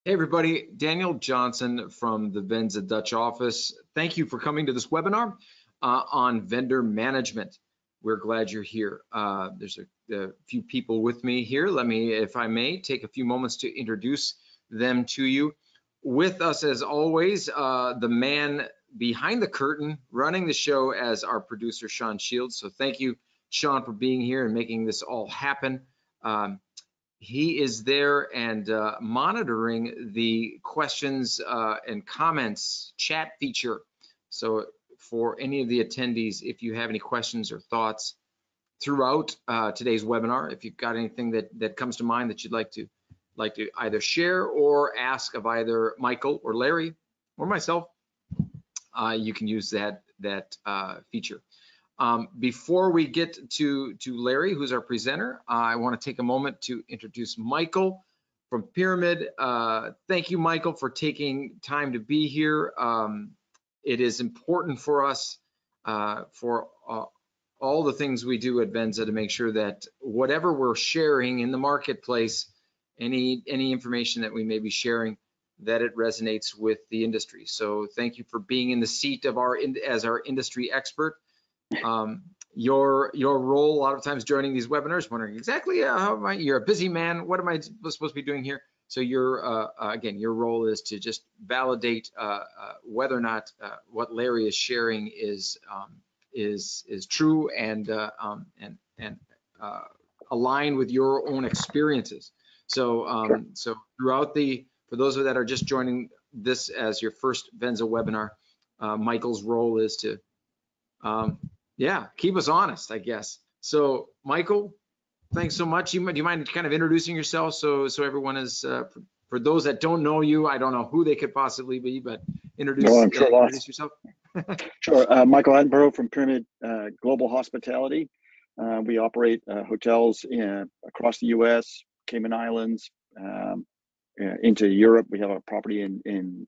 Hey everybody, Daniel Johnson from the VENZA Dutch office. Thank you for coming to this webinar on vendor management. We're glad you're here. There's a few people with me here. Let me, if I may, take a few moments to introduce them to you. With us, as always, the man behind the curtain running the show as our producer, Sean Shields. So thank you, Sean, for being here and making this all happen. He is there and monitoring the questions and comments chat feature. So for any of the attendees, if you have any questions or thoughts throughout today's webinar, if you've got anything that comes to mind that you'd like to either share or ask of either Michael or Larry or myself, you can use that feature. Before we get to Larry, who's our presenter, I want to take a moment to introduce Michael from Pyramid. Thank you, Michael, for taking time to be here. It is important for us, for all the things we do at VENZA, to make sure that whatever we're sharing in the marketplace, any information that we may be sharing, that it resonates with the industry. So thank you for being in the seat of as our industry expert. Your role a lot of times joining these webinars, wondering exactly you're a busy man, what am I supposed to be doing here? So your again, your role is to just validate whether or not what Larry is sharing is true and aligned with your own experiences. So so throughout for those that are just joining this as your first VENZA webinar, Michael's role is to yeah, keep us honest, I guess. So, Michael, thanks so much. Do you mind kind of introducing yourself so everyone is, for those that don't know you, I don't know who they could possibly be, but introduce yourself. Sure. Michael Attenborough from Pyramid Global Hospitality. We operate hotels across the U.S., Cayman Islands, into Europe. We have a property in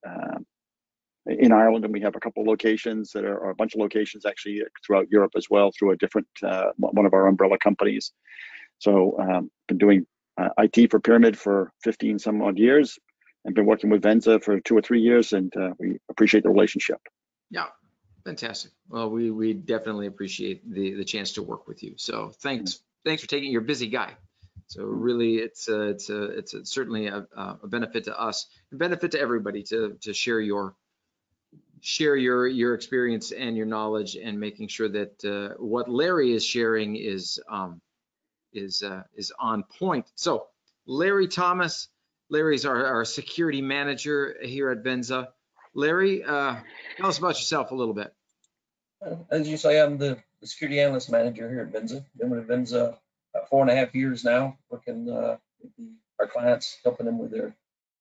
Ireland, and we have a couple of locations or a bunch of locations actually throughout Europe as well, through a different one of our umbrella companies. So been doing IT for Pyramid for 15 some odd years, and been working with VENZA for 2 or 3 years, and we appreciate the relationship. Yeah, fantastic. Well, we definitely appreciate the chance to work with you. So thanks for taking, you're a busy guy. So really, it's certainly a benefit to us, a benefit to everybody to share your experience and your knowledge, and making sure that what Larry is sharing is on point. So Larry Thomas, Larry's our security manager here at VENZA. Larry, tell us about yourself a little bit. As you say, I'm the security analyst manager here at VENZA. Been with VENZA about 4.5 years now, working with our clients, helping them with their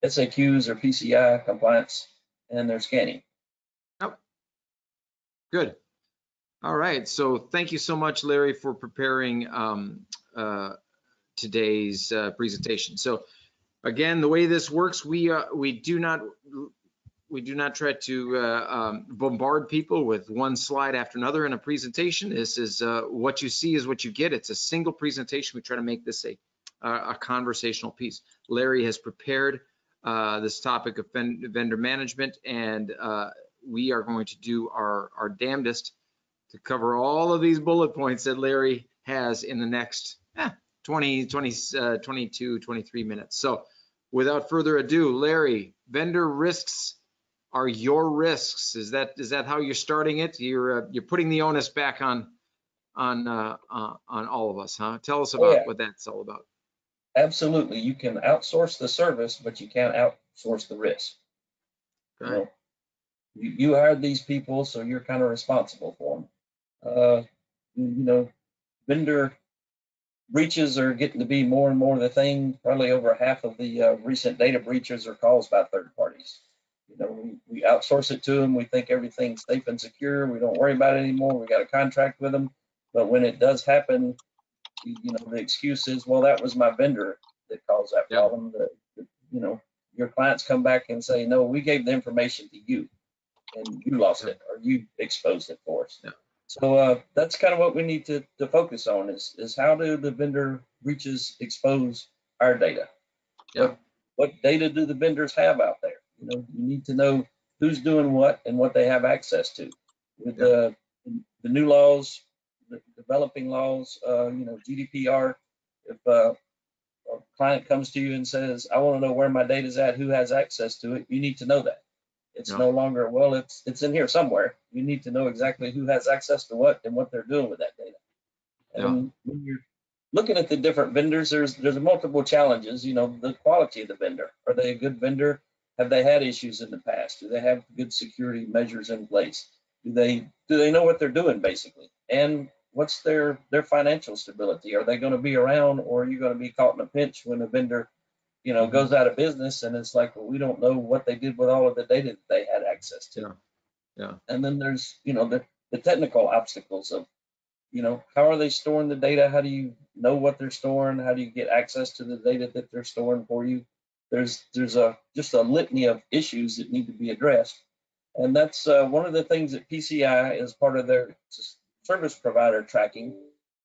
SAQs, their PCI compliance, and their scanning. Good. All right. So thank you so much, Larry, for preparing today's presentation. So again, the way this works, we do not try to bombard people with one slide after another in a presentation. This is what you see is what you get. It's a single presentation. We try to make this a conversational piece. Larry has prepared this topic of vendor management, and we are going to do our damnedest to cover all of these bullet points that Larry has in the next 22, 23 minutes. So without further ado, Larry, vendor risks are your risks. Is that how you're starting it? You're putting the onus back on all of us, huh? Tell us about what that's all about. Absolutely. You can outsource the service, but you can't outsource the risk. Okay. You hired these people, so you're kind of responsible for them. Vendor breaches are getting to be more and more the thing. Probably over half of the recent data breaches are caused by third parties. We outsource it to them. We think everything's safe and secure. We don't worry about it anymore. We got a contract with them. But when it does happen, the excuse is, well, that was my vendor that caused that problem. Your clients come back and say, no, we gave the information to you, and you lost it, or you exposed it for us. Yeah. So that's kind of what we need to focus on is how do the vendor breaches expose our data? Yeah. what data do the vendors have out there? You know, you need to know who's doing what and what they have access to. With the new laws, the developing laws, you know, GDPR, if a client comes to you and says, I want to know where my data is at, who has access to it, you need to know that. It's no longer, well, it's in here somewhere. You need to know exactly who has access to what and what they're doing with that data. And when you're looking at the different vendors, there's multiple challenges. You know, the quality of the vendor. Are they a good vendor? Have they had issues in the past? Do they have good security measures in place? Do they know what they're doing, basically? And what's their financial stability? Are they going to be around, or are you going to be caught in a pinch when a vendor, you know, goes out of business and it's like, well, we don't know what they did with all of the data that they had access to. And then there's, you know, the technical obstacles of, you know, how are they storing the data? How do you know what they're storing? How do you get access to the data that they're storing for you? There's just a litany of issues that need to be addressed. And that's one of the things that PCI, as part of their service provider tracking,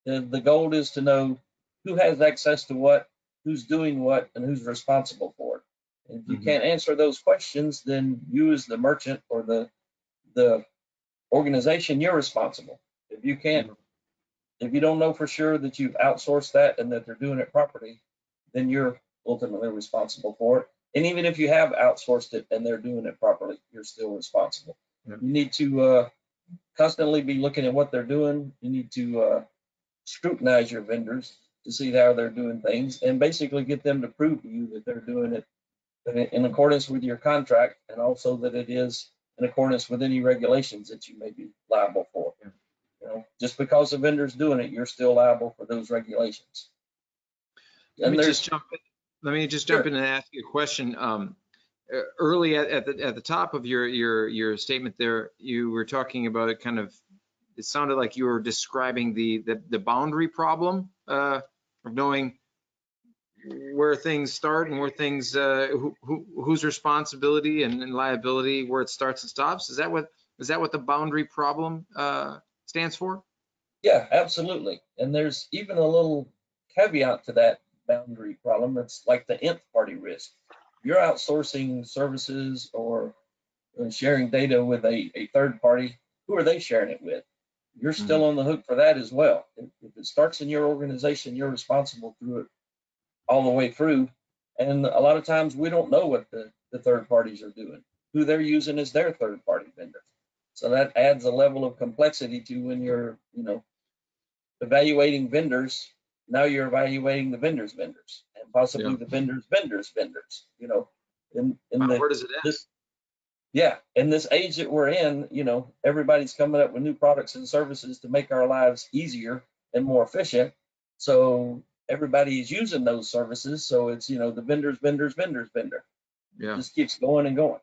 the goal is to know who has access to what, who's doing what, and who's responsible for it. And if you can't answer those questions, then you as the merchant or the organization, you're responsible. If you can't, if you don't know for sure that you've outsourced that and that they're doing it properly, then you're ultimately responsible for it. And even if you have outsourced it and they're doing it properly, you're still responsible. You need to constantly be looking at what they're doing. You need to scrutinize your vendors to see how they're doing things and basically get them to prove to you that they're doing it in accordance with your contract, and also that it is in accordance with any regulations that you may be liable for. You know, just because the vendor's doing it, you're still liable for those regulations. Let me just jump in and ask you a question. Early at the top of your statement there, you were talking about it kind of, it sounded like you were describing the boundary problem of knowing where things start and where things, whose responsibility and liability, where it starts and stops. Is that what the boundary problem stands for? Yeah, absolutely. And there's even a little caveat to that boundary problem. It's like the nth party risk. You're outsourcing services or sharing data with a third party. Who are they sharing it with? You're still on the hook for that as well. If it starts in your organization, you're responsible through it all the way through. And a lot of times we don't know what the third parties are doing, who they're using as their third party vendor. So that adds a level of complexity to when you're, you know, evaluating vendors. Now you're evaluating the vendors' vendors and possibly the vendors' vendors, you know, where does it end? In this age that we're in, you know, everybody's coming up with new products and services to make our lives easier and more efficient. So everybody is using those services. So it's, you know, the vendor. Yeah. It just keeps going and going.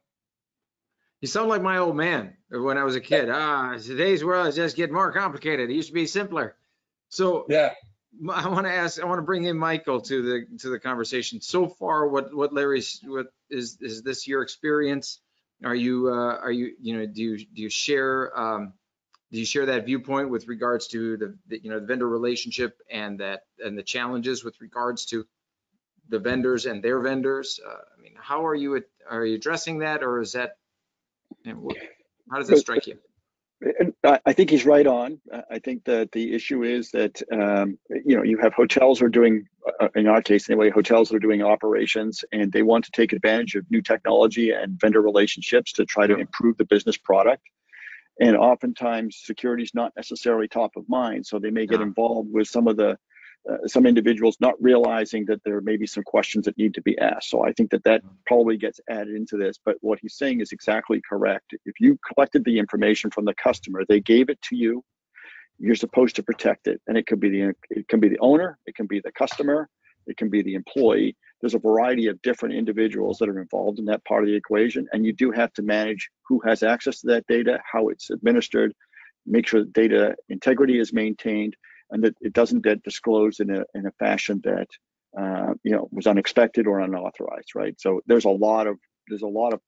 You sound like my old man when I was a kid. Today's world is just getting more complicated. It used to be simpler. So yeah, I want to bring in Michael to the conversation. So far, what is this your experience? Are you do you share that viewpoint with regards to the vendor relationship and the challenges with regards to the vendors and their vendors? I mean, how are you addressing that, or is that, how does it strike you? I think he's right on. I think that the issue is that, you have hotels who are doing, in our case anyway, hotels that are doing operations, and they want to take advantage of new technology and vendor relationships to try to improve the business product. And oftentimes security is not necessarily top of mind. So they may get involved with some individuals not realizing that there may be some questions that need to be asked. So I think that probably gets added into this, but what he's saying is exactly correct. If you collected the information from the customer, they gave it to you, you're supposed to protect it. And it can be the owner, it can be the customer, it can be the employee. There's a variety of different individuals that are involved in that part of the equation. And you do have to manage who has access to that data, how it's administered, make sure that data integrity is maintained, and that it doesn't get disclosed in a fashion that was unexpected or unauthorized, right? So there's a lot of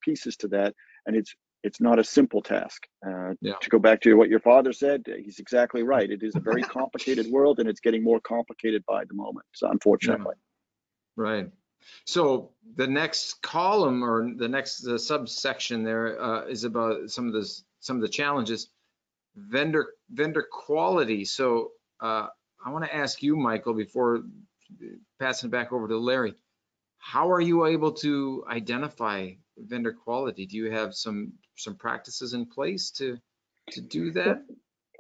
pieces to that, and it's not a simple task. To go back to what your father said, he's exactly right. It is a very complicated world, and it's getting more complicated by the moment, so unfortunately. Right. So the next column or the next subsection there is about some of the challenges. Vendor quality. So I want to ask you, Michael, before passing it back over to Larry, how are you able to identify vendor quality? Do you have some practices in place to do that?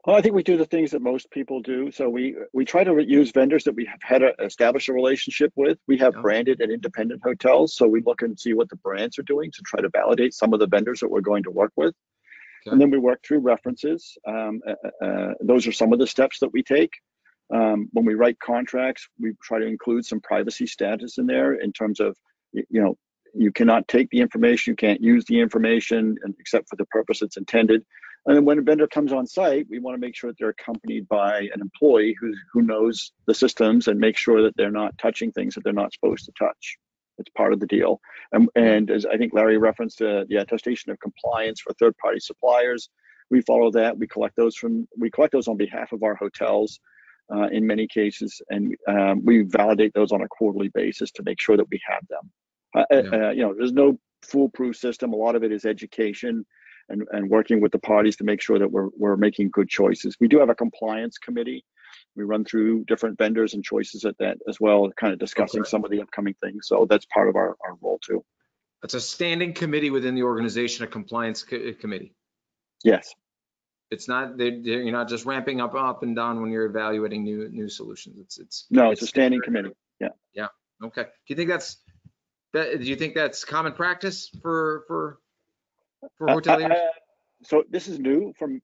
Well, I think we do the things that most people do. So we try to use vendors that we have had established a relationship with. We have branded and independent hotels, so we look and see what the brands are doing to try to validate some of the vendors that we're going to work with. Okay. And then we work through references. Those are some of the steps that we take. When we write contracts, we try to include some privacy status in there in terms of, you cannot take the information, you can't use the information except for the purpose it's intended. And then when a vendor comes on site, we want to make sure that they're accompanied by an employee who knows the systems and make sure that they're not touching things that they're not supposed to touch. It's part of the deal. And as I think Larry referenced, the attestation of compliance for third-party suppliers, we follow that. We collect those on behalf of our hotels in many cases, and we validate those on a quarterly basis to make sure that we have them. There's no foolproof system. A lot of it is education and working with the parties to make sure that we're making good choices. We do have a compliance committee. We run through different vendors and choices at that as well, kind of discussing some of the upcoming things. So that's part of our role too. That's a standing committee within the organization, a compliance committee. Yes. It's not, you're not just ramping up and down when you're evaluating new solutions. It's a standing committee. Yeah. Yeah. Okay. Do you think that's common practice for hoteliers? So this is new from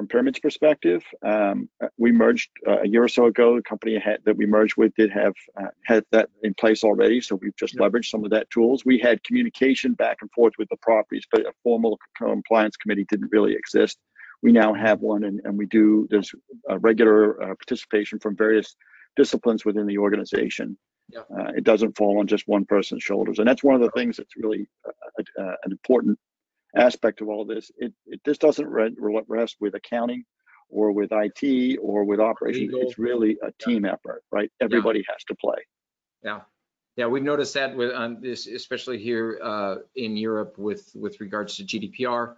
Pyramid's perspective. We merged a year or so ago. The company that we merged with had that in place already. So we've just leveraged some of that tools. We had communication back and forth with the properties, but a formal compliance committee didn't really exist. We now have one, and there's a regular participation from various disciplines within the organization. It doesn't fall on just one person's shoulders. And that's one of the things that's really an important aspect of all this. This doesn't rest with accounting or with IT or with operations. It's really a team effort, right? Everybody has to play. Yeah, we've noticed that on this, especially here in Europe with regards to GDPR.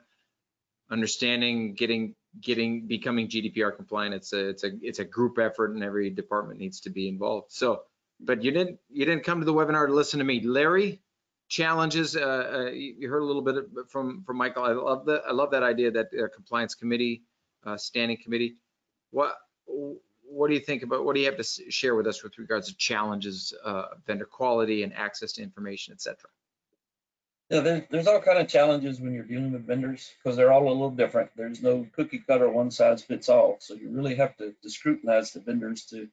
Understanding, becoming GDPR compliant. It's a group effort, and every department needs to be involved. So, but you didn't come to the webinar to listen to me, Larry. Challenges. You heard a little bit from Michael. I love that idea, that compliance committee, standing committee. What do you think about? What do you have to share with us with regards to challenges, vendor quality, and access to information, etc.? Yeah, there's all kind of challenges when you're dealing with vendors because they're all a little different. There's no cookie cutter, one size fits all. So you really have to scrutinize the vendors to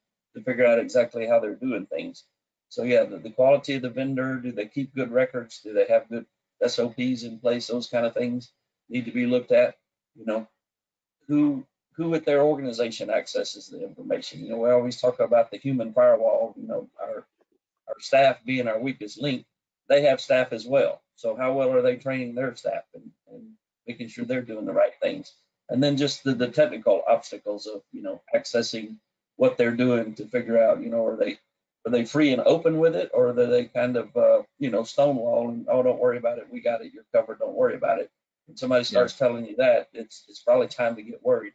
figure out exactly how they're doing things. So yeah, the quality of the vendor, do they keep good records? Do they have good SOPs in place? Those kind of things need to be looked at. Who with their organization accesses the information. We always talk about the human firewall, our staff being our weakest link. They have staff as well. So how well are they training their staff and making sure they're doing the right things? And then just the technical obstacles of, accessing what they're doing to figure out, are they free and open with it, or are they kind of, stonewall and, oh, don't worry about it. We got it. You're covered. Don't worry about it. When somebody starts telling you that, it's probably time to get worried.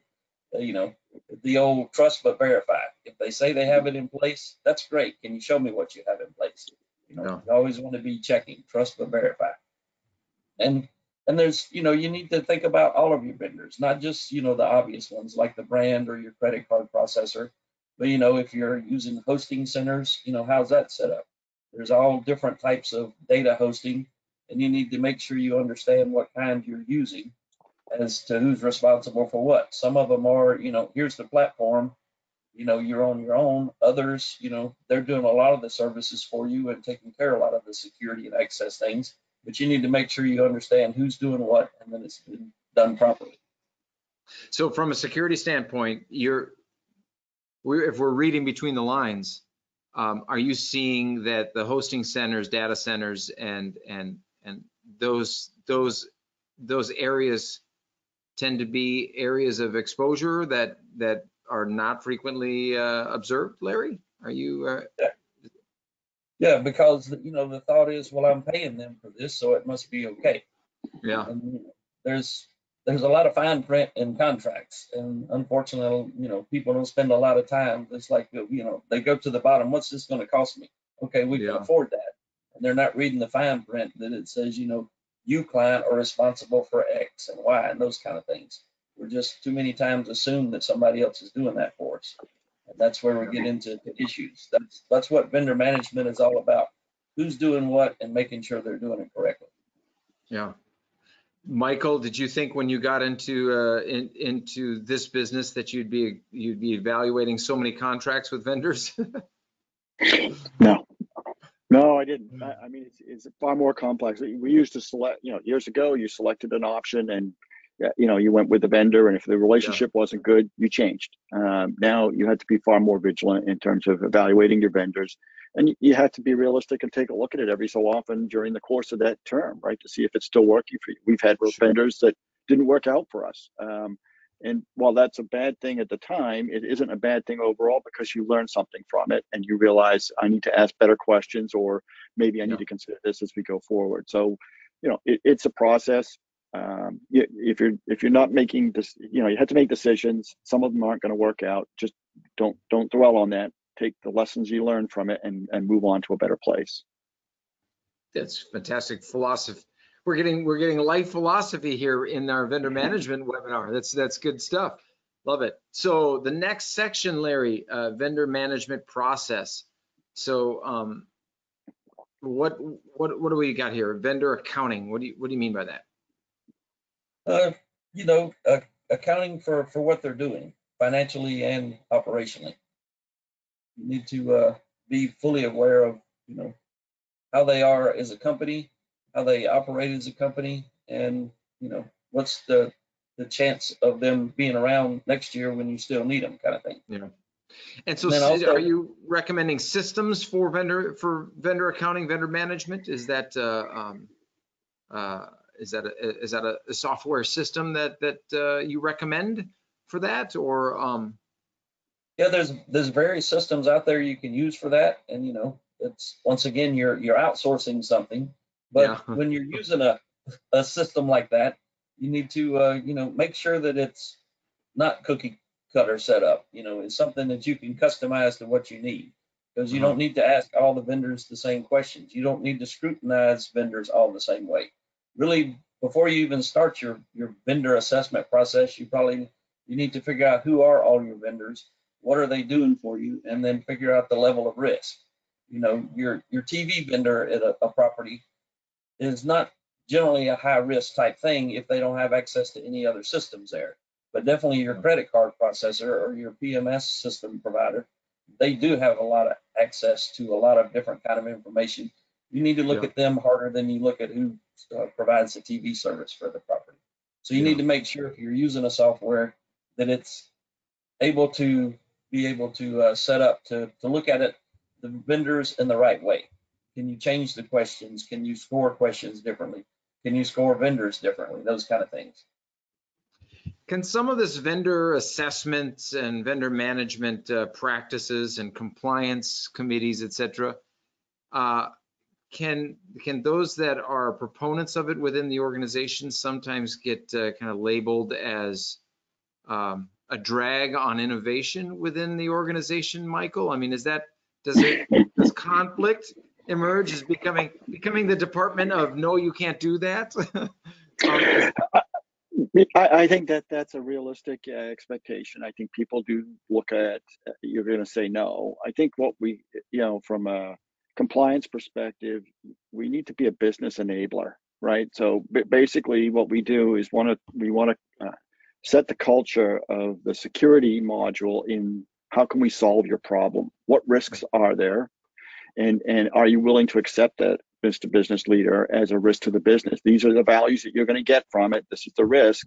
The old trust but verify. If they say they have it in place, that's great. Can you show me what you have in place? You always want to be checking, trust but verify. And there's, you need to think about all of your vendors, not just, the obvious ones like the brand or your credit card processor. But, if you're using hosting centers, how's that set up? There's all different types of data hosting, and you need to make sure you understand what kind you're using as to who's responsible for what. Some of them are, here's the platform, you're on your own. Others, they're doing a lot of the services for you and taking care of a lot of the security and access things. But you need to make sure you understand who's doing what, and then it's been done properly. So from a security standpoint, if we're reading between the lines, are you seeing that the hosting centers, data centers, and those areas tend to be areas of exposure that are not frequently observed, Larry? Are you? Yeah, because the thought is, well, I'm paying them for this, so it must be okay. Yeah. And there's a lot of fine print in contracts, and unfortunately, people don't spend a lot of time. It's like, they go to the bottom. What's this going to cost me? Okay, we can afford that, and they're not reading the fine print that it says, you client are responsible for X and Y and those kind of things. We're just too many times assume that somebody else is doing that for us. And that's where we get into the issues. That's what vendor management is all about. Who's doing what and making sure they're doing it correctly. Yeah. Michael, did you think when you got into this business that you'd be evaluating so many contracts with vendors? No, I didn't. I mean, it's far more complex. We used to select, years ago, you selected an option and, you went with the vendor, and if the relationship wasn't good, you changed. Now you have to be far more vigilant in terms of evaluating your vendors, and you have to be realistic and take a look at it every so often during the course of that term, right, to see if it's still working for you. We've had vendors that didn't work out for us. And while that's a bad thing at the time, it isn't a bad thing overall, because you learn something from it and you realize I need to ask better questions, or maybe I need to consider this as we go forward. So, it's a process. If you're not making this, you have to make decisions. Some of them aren't going to work out. Just don't dwell on that. Take the lessons you learn from it and move on to a better place. That's fantastic philosophy. We're getting life philosophy here in our vendor management webinar. That's good stuff. Love it. So the next section, Larry, vendor management process. So what do we got here? Vendor accounting. What do you mean by that? Accounting for what they're doing financially and operationally. You need to be fully aware of how they are as a company, how they operate as a company, and what's the chance of them being around next year when you still need them, kind of thing. Yeah. And so, and also, are you recommending systems for vendor accounting, vendor management? Is that a software system that you recommend for that, or? Yeah, there's various systems out there you can use for that, and it's, once again, you're outsourcing something, but when you're using a system like that, you need to make sure that it's not cookie cutter setup. It's something that you can customize to what you need, because you don't need to ask all the vendors the same questions. You don't need to scrutinize vendors all the same way. Really, before you even start your vendor assessment process, you need to figure out who are all your vendors, what are they doing for you, and then figure out the level of risk. Your TV vendor at a property is not generally a high risk type thing if they don't have access to any other systems there. But definitely your credit card processor or your PMS system provider, they do have a lot of access to a lot of different kind of information. You need to look at them harder than you look at who provides the TV service for the property. So you need to make sure if you're using a software that it's able to set up to look at it, the vendors, in the right way. Can you change the questions? Can you score questions differently? Can you score vendors differently? Those kind of things. Can some of this vendor assessments and vendor management practices and compliance committees, et cetera, can those that are proponents of it within the organization sometimes get kind of labeled as a drag on innovation within the organization, Michael? I mean, does conflict emerge as becoming the department of no, you can't do that? I think that's a realistic expectation. I think people do look at, you're going to say no. I think what we, from a compliance perspective, we need to be a business enabler, right? So basically what we do is we want to set the culture of the security module in how can we solve your problem? What risks are there? And are you willing to accept that, Mr. Business Leader, as a risk to the business? These are the values that you're going to get from it. This is the risk.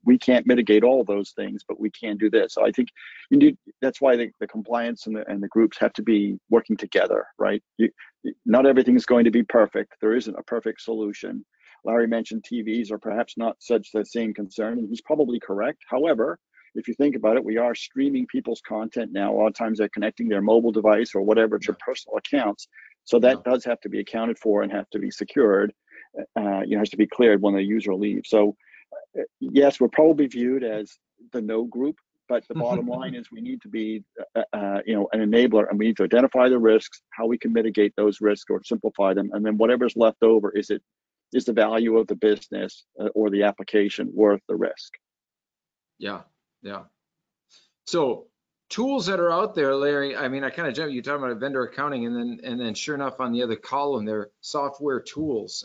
We can't mitigate all those things, but we can do this. So I think that's why the compliance and the groups have to be working together, right? Not everything is going to be perfect. There isn't a perfect solution. Larry mentioned TVs are perhaps not such the same concern, and he's probably correct. However, if you think about it, we are streaming people's content now. A lot of times they're connecting their mobile device or whatever to personal accounts. So that does have to be accounted for and have to be secured. Has to be cleared when the user leaves. So yes, we're probably viewed as the no group, but the bottom line is we need to be, an enabler, and we need to identify the risks, how we can mitigate those risks or simplify them, and then whatever's left over, is the value of the business or the application worth the risk? Yeah. So tools that are out there, Larry. I mean, I kind of jumped. You talking about vendor accounting, and then sure enough, on the other column there, software tools.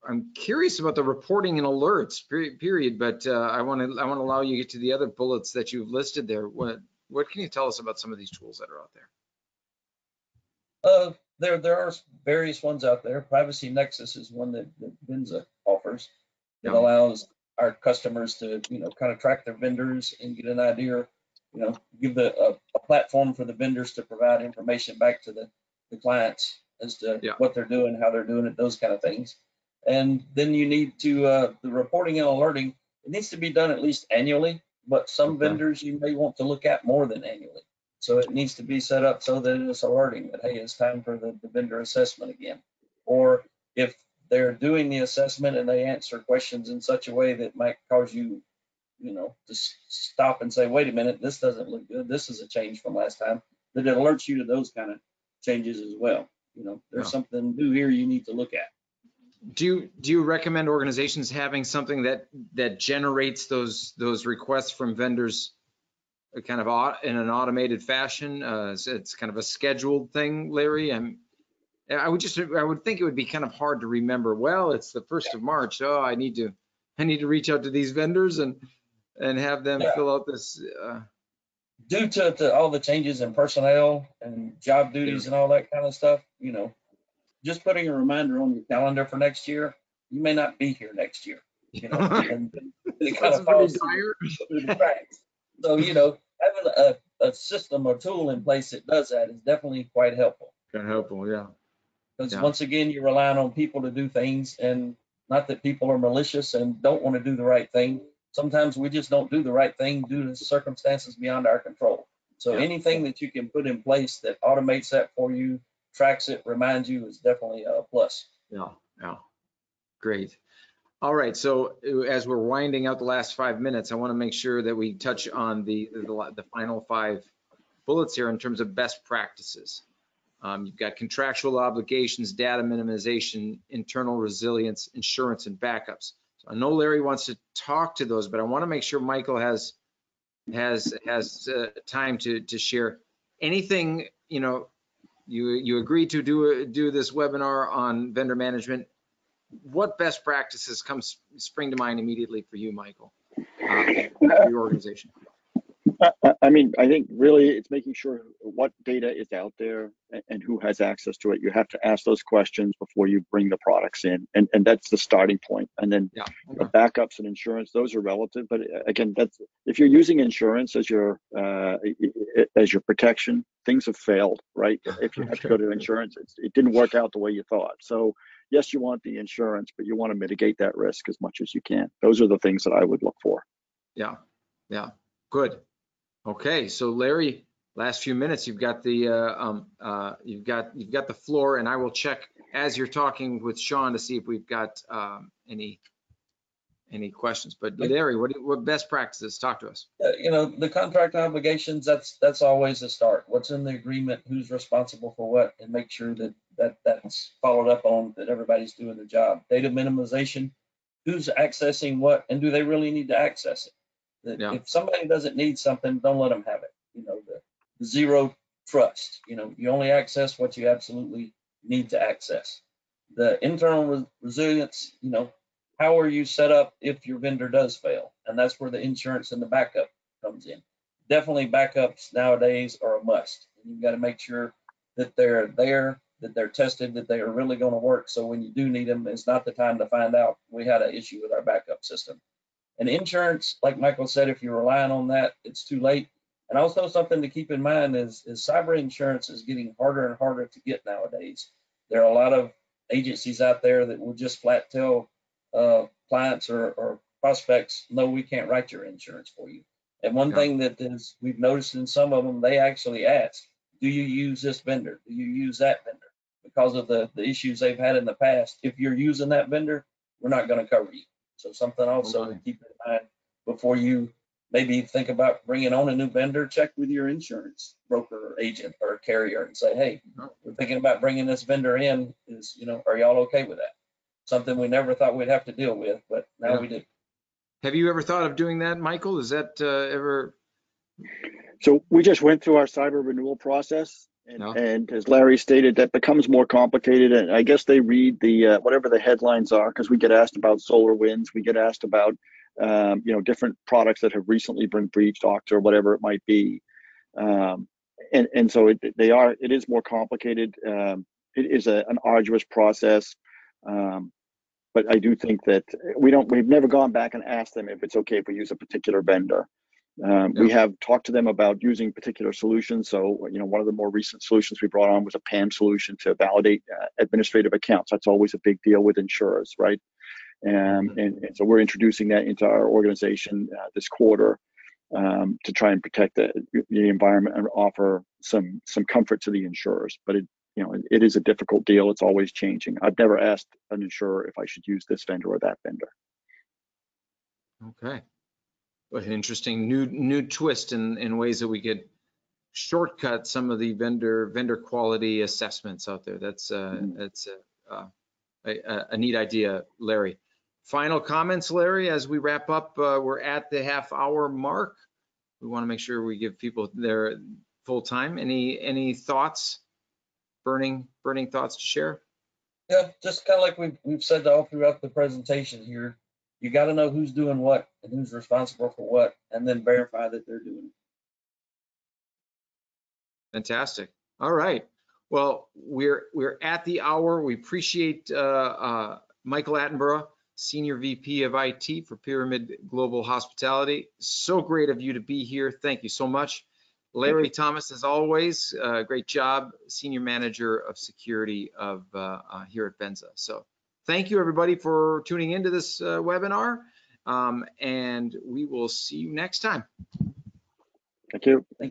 I'm curious about the reporting and alerts period, but I want to allow you to get to the other bullets that you've listed there. What can you tell us about some of these tools that are out there? There are various ones out there. Privacy Nexus is one that VENZA offers. It allows our customers to kind of track their vendors and get an idea, give a platform for the vendors to provide information back to the clients as to what they're doing, how they're doing it, those kind of things. And then you need to the reporting and alerting. It needs to be done at least annually, but some vendors you may want to look at more than annually. So it needs to be set up so that it's alerting that, hey, it's time for the vendor assessment again. Or if they're doing the assessment and they answer questions in such a way that might cause you, to stop and say, wait a minute, this doesn't look good. This is a change from last time. That it alerts you to those kind of changes as well. There's something new here you need to look at. Do you recommend organizations having something that generates those requests from vendors kind of in an automated fashion? It's kind of a scheduled thing, Larry. I would think it would be kind of hard to remember. Well, it's the 1st of March. Oh, I need to reach out to these vendors and have them fill out this. Due to all the changes in personnel and job duties and all that kind of stuff, just putting a reminder on your calendar for next year, you may not be here next year. And it kind of falls through the cracks. So, having a system or tool in place that does that is definitely quite helpful. Kind of helpful, yeah. Because once again, you're relying on people to do things, and not that people are malicious and don't want to do the right thing. Sometimes we just don't do the right thing due to circumstances beyond our control. So anything that you can put in place that automates that for you, tracks it, reminds you, is definitely a plus. Yeah. Great. All right. So as we're winding out the last 5 minutes, I want to make sure that we touch on the final 5 bullets here in terms of best practices. You've got contractual obligations, data minimization, internal resilience, insurance, and backups. So I know Larry wants to talk to those, but I want to make sure Michael has time to share anything. You agreed to do this webinar on vendor management. What best practices spring to mind immediately for you, Michael, for your organization? I mean, I think really it's making sure what data is out there and who has access to it. You have to ask those questions before you bring the products in, and that's the starting point. And then backups and insurance, those are relative. But again, that's if you're using insurance as your protection, things have failed, right? If you have to go to insurance, it didn't work out the way you thought. So yes, you want the insurance, but you want to mitigate that risk as much as you can. Those are the things that I would look for. Yeah, good. Okay, so Larry, last few minutes, you've got the floor, and I will check as you're talking with Sean to see if we've got any questions. But Larry, what best practices? Talk to us. The contract obligations, that's always a start. What's in the agreement? Who's responsible for what? And make sure that's followed up on, that everybody's doing the job. Data minimization, who's accessing what, and do they really need to access it? If somebody doesn't need something, don't let them have it. The zero trust. You only access what you absolutely need to access. The internal resilience. How are you set up if your vendor does fail? And that's where the insurance and the backup comes in. Definitely backups nowadays are a must. And you've got to make sure that they're there, that they're tested, that they are really going to work. So when you do need them, it's not the time to find out we had an issue with our backup system. And insurance, like Michael said, if you're relying on that, it's too late. And also something to keep in mind is cyber insurance is getting harder and harder to get nowadays. There are a lot of agencies out there that will just flat tell clients or prospects, no, we can't write your insurance for you. And one thing that is, we've noticed in some of them, they actually ask, do you use this vendor? Do you use that vendor? Because of the issues they've had in the past. If you're using that vendor, we're not going to cover you. So something also to keep in mind before you maybe think about bringing on a new vendor. Check with your insurance broker or agent or carrier and say, hey, we're thinking about bringing this vendor in. Are y'all okay with that? Something we never thought we'd have to deal with, but now we do. Have you ever thought of doing that, Michael? Is that ever? So we just went through our cyber renewal process, and as Larry stated, that becomes more complicated. And I guess they read the whatever the headlines are, because we get asked about SolarWinds, we get asked about different products that have recently been breached, Okta or whatever it might be, and so it is more complicated. It is an arduous process. But I do think that we've never gone back and asked them if it's okay if we use a particular vendor. We have talked to them about using particular solutions. So, one of the more recent solutions we brought on was a PAM solution to validate administrative accounts. That's always a big deal with insurers, right? And so we're introducing that into our organization this quarter to try and protect the environment and offer some comfort to the insurers. But it is a difficult deal. It's always changing. I've never asked an insurer if I should use this vendor or that vendor. Okay. What an interesting new twist in ways that we could shortcut some of the vendor quality assessments out there. That's a neat idea, Larry. Final comments, Larry, as we wrap up. We're at the half-hour mark. We want to make sure we give people their full time. Any thoughts? Burning thoughts to share? Yeah, just kind of like we've said all throughout the presentation here. You got to know who's doing what and who's responsible for what, and then verify that they're doing it. Fantastic. All right. Well, we're at the hour. We appreciate Michael Attenborough, Senior VP of IT for Pyramid Global Hospitality. So great of you to be here. Thank you so much. Larry Thomas, as always, great job, Senior Manager of Security of here at VENZA. So thank you, everybody, for tuning into this webinar, and we will see you next time. Thank you. Thank you.